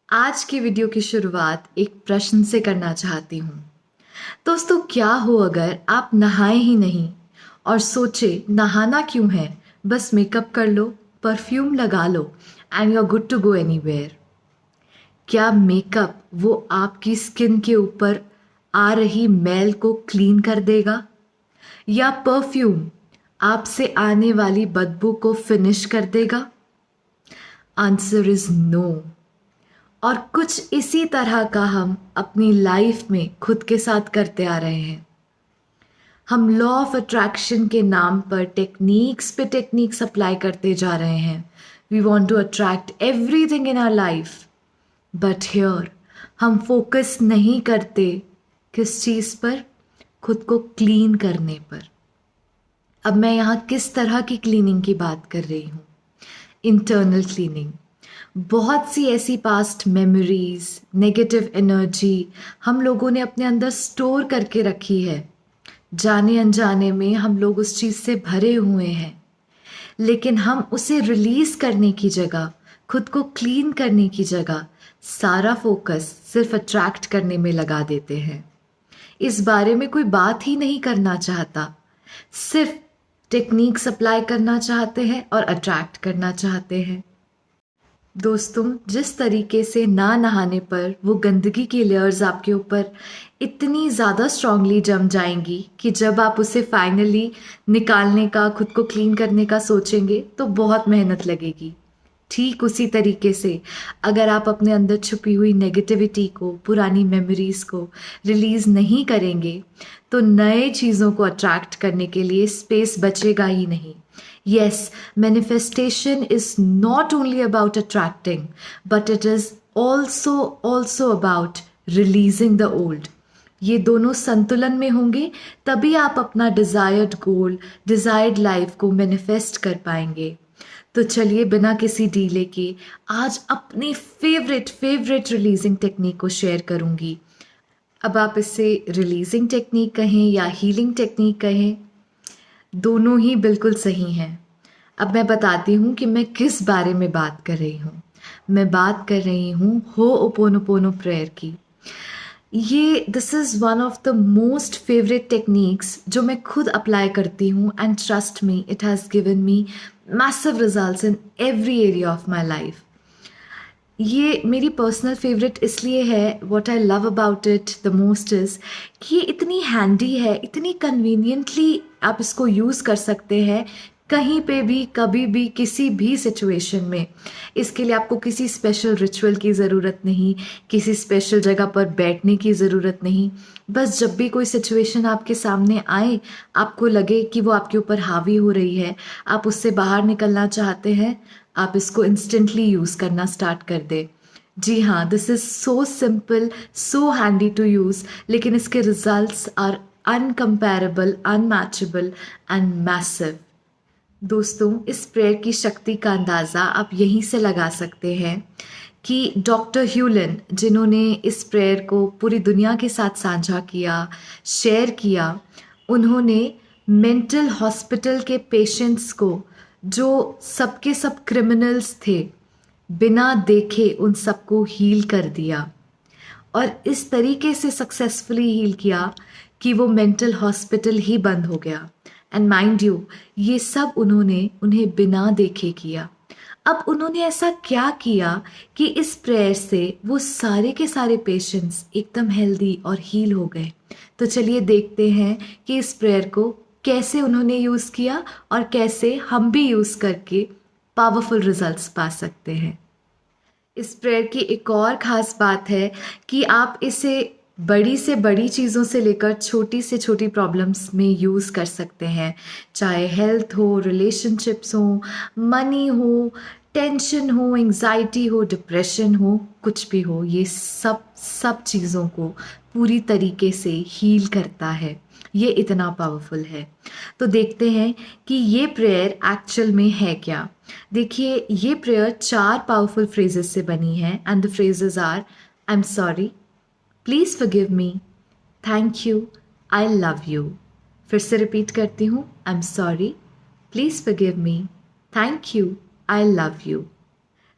आज की वीडियो की शुरुआत एक प्रश्न से करना चाहती हूँ। दोस्तों, क्या हो अगर आप नहाए ही नहीं और सोचे नहाना क्यों है, बस मेकअप कर लो, परफ्यूम लगा लो and you are good to go anywhere. क्या मेकअप वो आपकी स्किन के ऊपर आ रही मैल को क्लीन कर देगा, या परफ्यूम आपसे आने वाली बदबू को फिनिश कर देगा? Answer is no. और कुछ इसी तरह का हम अपनी लाइफ में खुद के साथ करते आ रहे हैं। हम लॉ ऑफ अट्रैक्शन के नाम पर टेक्निक्स पे टेक्निक्स अप्लाई करते जा रहे हैं। We want to attract everything in our life, but here हम फोकस नहीं करते किस चीज़ पर? खुद को क्लीन करने पर। अब मैं यहाँ किस तरह की क्लीनिंग की बात कर रही हूँ? Internal cleaning. बहुत सी ऐसी पास्ट मेमोरीज, नेगेटिव एनर्जी हम लोगों ने अपने अंदर स्टोर करके रखी है। जाने अनजाने में हम लोग उस चीज़ से भरे हुए हैं, लेकिन हम उसे रिलीज करने की जगह, खुद को क्लीन करने की जगह सारा फोकस सिर्फ अट्रैक्ट करने में लगा देते हैं। इस बारे में कोई बात ही नहीं करना चाहता, सिर्फ टेक्निक्स अप्लाई करना चाहते हैं और अट्रैक्ट करना चाहते हैं। दोस्तों, जिस तरीके से ना नहाने पर वो गंदगी की लेयर्स आपके ऊपर इतनी ज़्यादा स्ट्रांगली जम जाएंगी कि जब आप उसे फाइनली निकालने का, खुद को क्लीन करने का सोचेंगे तो बहुत मेहनत लगेगी। ठीक उसी तरीके से अगर आप अपने अंदर छुपी हुई नेगेटिविटी को, पुरानी मेमोरीज को रिलीज़ नहीं करेंगे तो नए चीज़ों को अट्रैक्ट करने के लिए स्पेस बचेगा ही नहीं। Yes, manifestation is not only about attracting, but it is also about releasing the old. ये दोनों संतुलन में होंगे तभी आप अपना डिजायर्ड गोल, डिजायर्ड लाइफ को मैनिफेस्ट कर पाएंगे। तो चलिए बिना किसी डीले के आज अपनी फेवरेट रिलीजिंग टेक्निक को शेयर करूंगी। अब आप इसे रिलीजिंग टेक्निक कहें या हीलिंग टेक्निक कहें, दोनों ही बिल्कुल सही हैं। अब मैं बताती हूँ कि मैं किस बारे में बात कर रही हूँ। मैं बात कर रही हूँ होओपोनोपोनो प्रेयर की। This is one of the most favourite techniques जो मैं खुद अप्लाई करती हूँ, and trust me, it has given me massive results in every area of my life. ये मेरी पर्सनल फेवरेट इसलिए है, what I love about it the most is कि ये इतनी हैंडी है, इतनी कन्वीनियंटली आप इसको यूज़ कर सकते हैं कहीं पे भी, कभी भी, किसी भी सिचुएशन में। इसके लिए आपको किसी स्पेशल रिचुअल की ज़रूरत नहीं, किसी स्पेशल जगह पर बैठने की ज़रूरत नहीं। बस जब भी कोई सिचुएशन आपके सामने आए, आपको लगे कि वो आपके ऊपर हावी हो रही है, आप उससे बाहर निकलना चाहते हैं, आप इसको इंस्टेंटली यूज़ करना स्टार्ट कर दे। जी हाँ, this is so simple, so handy to use, लेकिन इसके results are incomparable, unmatchable and massive. दोस्तों, इस प्रेयर की शक्ति का अंदाज़ा आप यहीं से लगा सकते हैं कि डॉक्टर ह्यूलन, जिन्होंने इस प्रेयर को पूरी दुनिया के साथ साझा किया, शेयर किया, उन्होंने मेंटल हॉस्पिटल के पेशेंट्स को, जो सबके सब क्रिमिनल्स थे, बिना देखे उन सबको हील कर दिया। और इस तरीके से सक्सेसफुली हील किया कि वो मेंटल हॉस्पिटल ही बंद हो गया। एंड माइंड यू, ये सब उन्हें बिना देखे किया। अब उन्होंने ऐसा क्या किया कि इस प्रेयर से वो सारे के सारे पेशेंट्स एकदम हेल्दी और हील हो गए। तो चलिए देखते हैं कि इस प्रेयर को कैसे उन्होंने यूज़ किया और कैसे हम भी यूज़ करके पावरफुल रिजल्ट्स पा सकते हैं। इस प्रेयर की एक और ख़ास बात है कि आप इसे बड़ी से बड़ी चीज़ों से लेकर छोटी से छोटी प्रॉब्लम्स में यूज़ कर सकते हैं, चाहे हेल्थ हो, रिलेशनशिप्स हो, मनी हो, टेंशन हो, एंग्जाइटी हो, डिप्रेशन हो, कुछ भी हो, ये सब चीज़ों को पूरी तरीके से हील करता है। ये इतना पावरफुल है। तो देखते हैं कि ये प्रेयर एक्चुअल में है क्या। देखिए, ये प्रेयर 4 पावरफुल फ्रेजेस से बनी है, and the phrases are: I am sorry, please forgive me, thank you, I love you. फिर से रिपीट करती हूँ: I am sorry, please forgive me, thank you, I love you.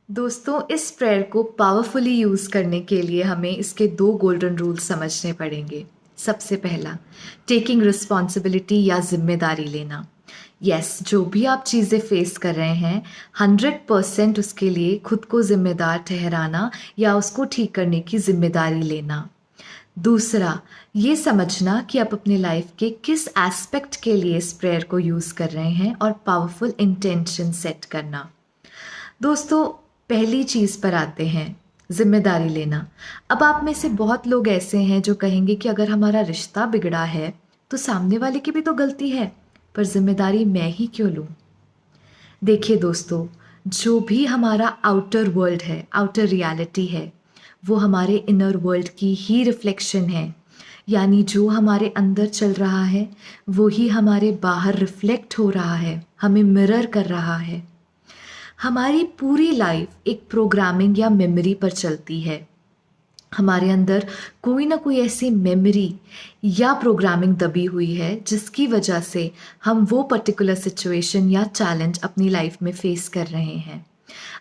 दोस्तों, इस प्रेयर को पावरफुली यूज़ करने के लिए हमें इसके 2 गोल्डन रूल्स समझने पड़ेंगे। सबसे पहला, टेकिंग रिस्पॉन्सिबिलिटी या ज़िम्मेदारी लेना। यस, जो भी आप चीज़ें फेस कर रहे हैं, 100% उसके लिए खुद को ज़िम्मेदार ठहराना या उसको ठीक करने की ज़िम्मेदारी लेना। दूसरा, ये समझना कि आप अपने लाइफ के किस एस्पेक्ट के लिए इस प्रेयर को यूज़ कर रहे हैं और पावरफुल इंटेंशन सेट करना। दोस्तों, पहली चीज़ पर आते हैं, ज़िम्मेदारी लेना। अब आप में से बहुत लोग ऐसे हैं जो कहेंगे कि अगर हमारा रिश्ता बिगड़ा है तो सामने वाले की भी तो गलती है, पर ज़िम्मेदारी मैं ही क्यों लूँ? देखिए दोस्तों, जो भी हमारा आउटर वर्ल्ड है, आउटर रियलिटी है, वो हमारे इनर वर्ल्ड की ही रिफ्लेक्शन है। यानी जो हमारे अंदर चल रहा है वो ही हमारे बाहर रिफ्लेक्ट हो रहा है, हमें मिरर कर रहा है। हमारी पूरी लाइफ एक प्रोग्रामिंग या मेमोरी पर चलती है। हमारे अंदर कोई ना कोई ऐसी मेमोरी या प्रोग्रामिंग दबी हुई है जिसकी वजह से हम वो पर्टिकुलर सिचुएशन या चैलेंज अपनी लाइफ में फेस कर रहे हैं।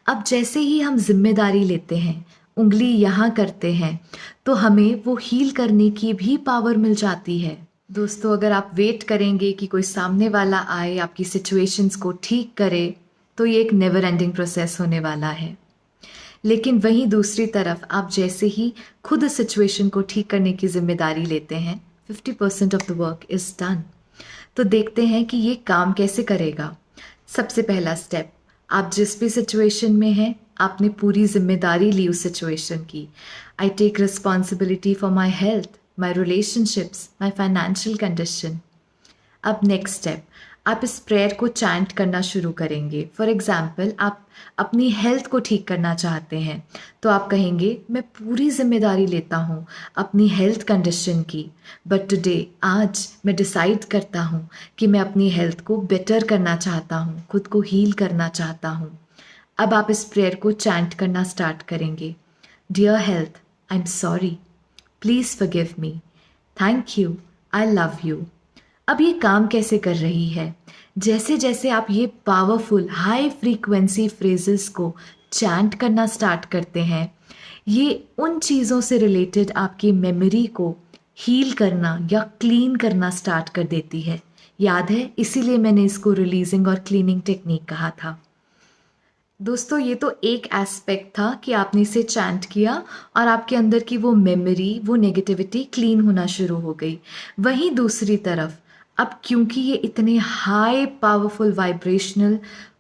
अब जैसे ही हम जिम्मेदारी लेते हैं, उंगली यहाँ करते हैं, तो हमें वो हील करने की भी पावर मिल जाती है। दोस्तों, अगर आप वेट करेंगे कि कोई सामने वाला आए आपकी सिचुएशंस को ठीक करे, तो ये एक नेवर एंडिंग प्रोसेस होने वाला है। लेकिन वहीं दूसरी तरफ आप जैसे ही खुद सिचुएशन को ठीक करने की जिम्मेदारी लेते हैं, 50% of the work is done. तो देखते हैं कि ये काम कैसे करेगा। सबसे पहला स्टेप, आप जिस भी सिचुएशन में हैं, आपने पूरी जिम्मेदारी ली उस सिचुएशन की। I take responsibility for my health, my relationships, my financial condition. अब नेक्स्ट स्टेप, आप इस प्रेयर को चैंट करना शुरू करेंगे। फॉर एग्जाम्पल, आप अपनी हेल्थ को ठीक करना चाहते हैं, तो आप कहेंगे मैं पूरी जिम्मेदारी लेता हूँ अपनी हेल्थ कंडीशन की, बट टुडे, आज मैं डिसाइड करता हूँ कि मैं अपनी हेल्थ को बेटर करना चाहता हूँ, खुद को हील करना चाहता हूँ। अब आप इस प्रेयर को चैंट करना स्टार्ट करेंगे। Dear health, I am sorry, please forgive me, thank you, I love you. अब ये काम कैसे कर रही है? जैसे जैसे आप ये पावरफुल हाई फ्रीक्वेंसी फ्रेजेस को चैंट करना स्टार्ट करते हैं, ये उन चीज़ों से रिलेटेड आपकी मेमोरी को हील करना या क्लीन करना स्टार्ट कर देती है। याद है, इसीलिए मैंने इसको रिलीजिंग और क्लीनिंग टेक्निक कहा था। दोस्तों, ये तो एक एस्पेक्ट था कि आपने इसे चैंट किया और आपके अंदर की वो मेमोरी, वो नेगेटिविटी क्लीन होना शुरू हो गई। वहीं दूसरी तरफ, अब क्योंकि ये इतने हाई पावरफुल वाइब्रेशनल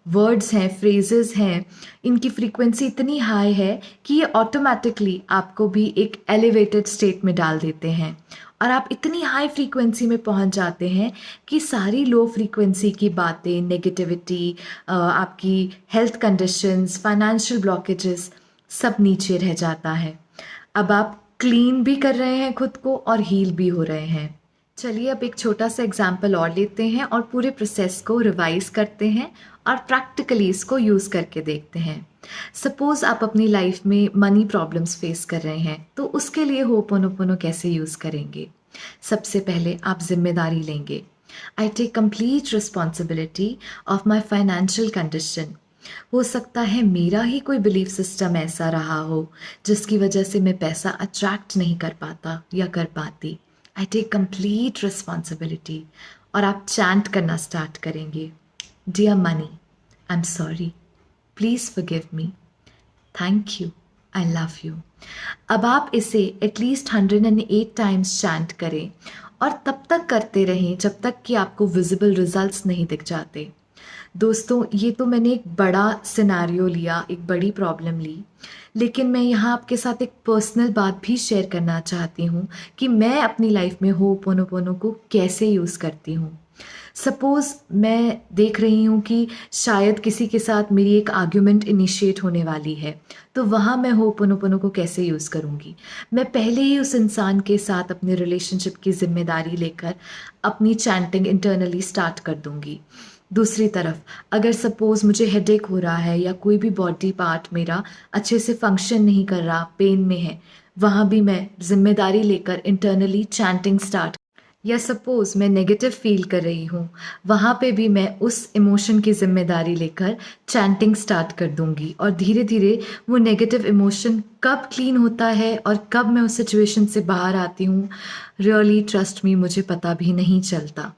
वर्ड्स हैं, फ्रेजेस हैं, इनकी फ्रीक्वेंसी इतनी हाई है कि ये ऑटोमेटिकली आपको भी एक एलिवेटेड स्टेट में डाल देते हैं और आप इतनी हाई फ्रीक्वेंसी में पहुंच जाते हैं कि सारी लो फ्रीक्वेंसी की बातें, नेगेटिविटी, आपकी हेल्थ कंडीशंस, फाइनेंशियल ब्लॉकेजेस, सब नीचे रह जाता है। अब आप क्लीन भी कर रहे हैं खुद को और हील भी हो रहे हैं। चलिए अब एक छोटा सा एग्जाम्पल और लेते हैं और पूरे प्रोसेस को रिवाइज करते हैं और प्रैक्टिकली इसको यूज़ करके देखते हैं। सपोज़ आप अपनी लाइफ में मनी प्रॉब्लम्स फेस कर रहे हैं, तो उसके लिए होपोनोपोनो कैसे यूज़ करेंगे? सबसे पहले आप जिम्मेदारी लेंगे। I take complete responsibility of my financial condition. हो सकता है मेरा ही कोई बिलीफ सिस्टम ऐसा रहा हो जिसकी वजह से मैं पैसा अट्रैक्ट नहीं कर पाता या कर पाती। I take complete responsibility. और आप चैंट करना स्टार्ट करेंगे। Dear money, I am sorry, please forgive me, thank you, I love you. अब आप इसे एटलीस्ट 108 टाइम्स चैंट करें और तब तक करते रहें जब तक कि आपको विजिबल रिजल्ट्स नहीं दिख जाते। दोस्तों, ये तो मैंने एक बड़ा सिनेरियो लिया, एक बड़ी प्रॉब्लम ली, लेकिन मैं यहाँ आपके साथ एक पर्सनल बात भी शेयर करना चाहती हूँ कि मैं अपनी लाइफ में होपोनोपोनो को कैसे यूज़ करती हूँ। सपोज़ मैं देख रही हूँ कि शायद किसी के साथ मेरी एक आर्ग्यूमेंट इनिशिएट होने वाली है, तो वहाँ मैं होपोनोपोनो को कैसे यूज़ करूँगी? मैं पहले ही उस इंसान के साथ अपने रिलेशनशिप की जिम्मेदारी लेकर अपनी चैंटिंग इंटरनली स्टार्ट कर दूँगी। दूसरी तरफ, अगर सपोज़ मुझे हेडेक हो रहा है या कोई भी बॉडी पार्ट मेरा अच्छे से फंक्शन नहीं कर रहा, पेन में है, वहाँ भी मैं जिम्मेदारी लेकर इंटरनली चैंटिंग स्टार्ट। या सपोज़ मैं नेगेटिव फ़ील कर रही हूँ, वहाँ पे भी मैं उस इमोशन की ज़िम्मेदारी लेकर चैंटिंग स्टार्ट कर दूँगी और धीरे-धीरे वो नेगेटिव इमोशन कब क्लीन होता है और कब मैं उस सिचुएशन से बाहर आती हूँ, रियली ट्रस्ट मी मुझे पता भी नहीं चलता।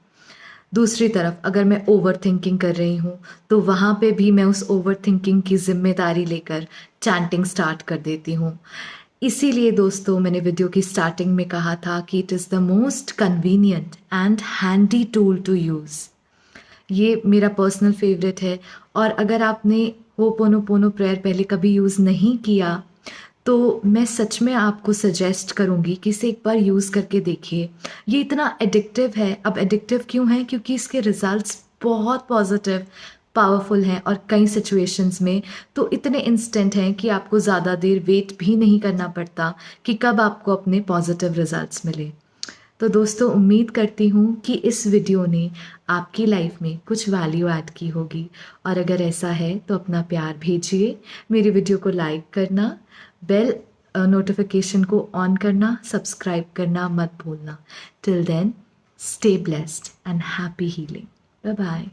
दूसरी तरफ अगर मैं ओवरथिंकिंग कर रही हूँ, तो वहाँ पे भी मैं उस ओवरथिंकिंग की ज़िम्मेदारी लेकर चैंटिंग स्टार्ट कर देती हूँ। इसीलिए दोस्तों मैंने वीडियो की स्टार्टिंग में कहा था कि it is the most convenient and handy tool to use. ये मेरा पर्सनल फेवरेट है और अगर आपने होपोनोपोनो प्रेयर पहले कभी यूज़ नहीं किया, तो मैं सच में आपको सजेस्ट करूँगी कि इसे एक बार यूज़ करके देखिए। ये इतना एडिक्टिव है, अब एडिक्टिव क्यों है? क्योंकि इसके रिज़ल्ट्स बहुत पॉज़िटिव, पावरफुल हैं और कई सिचुएशंस में तो इतने इंस्टेंट हैं कि आपको ज़्यादा देर वेट भी नहीं करना पड़ता कि कब आपको अपने पॉज़िटिव रिज़ल्ट्स मिले। तो दोस्तों उम्मीद करती हूँ कि इस वीडियो ने आपकी लाइफ में कुछ वैल्यू ऐड की होगी और अगर ऐसा है तो अपना प्यार भेजिए, मेरी वीडियो को लाइक करना, बेल नोटिफिकेशन को ऑन करना, सब्सक्राइब करना मत भूलना। Till then stay blessed and happy healing. Bye bye.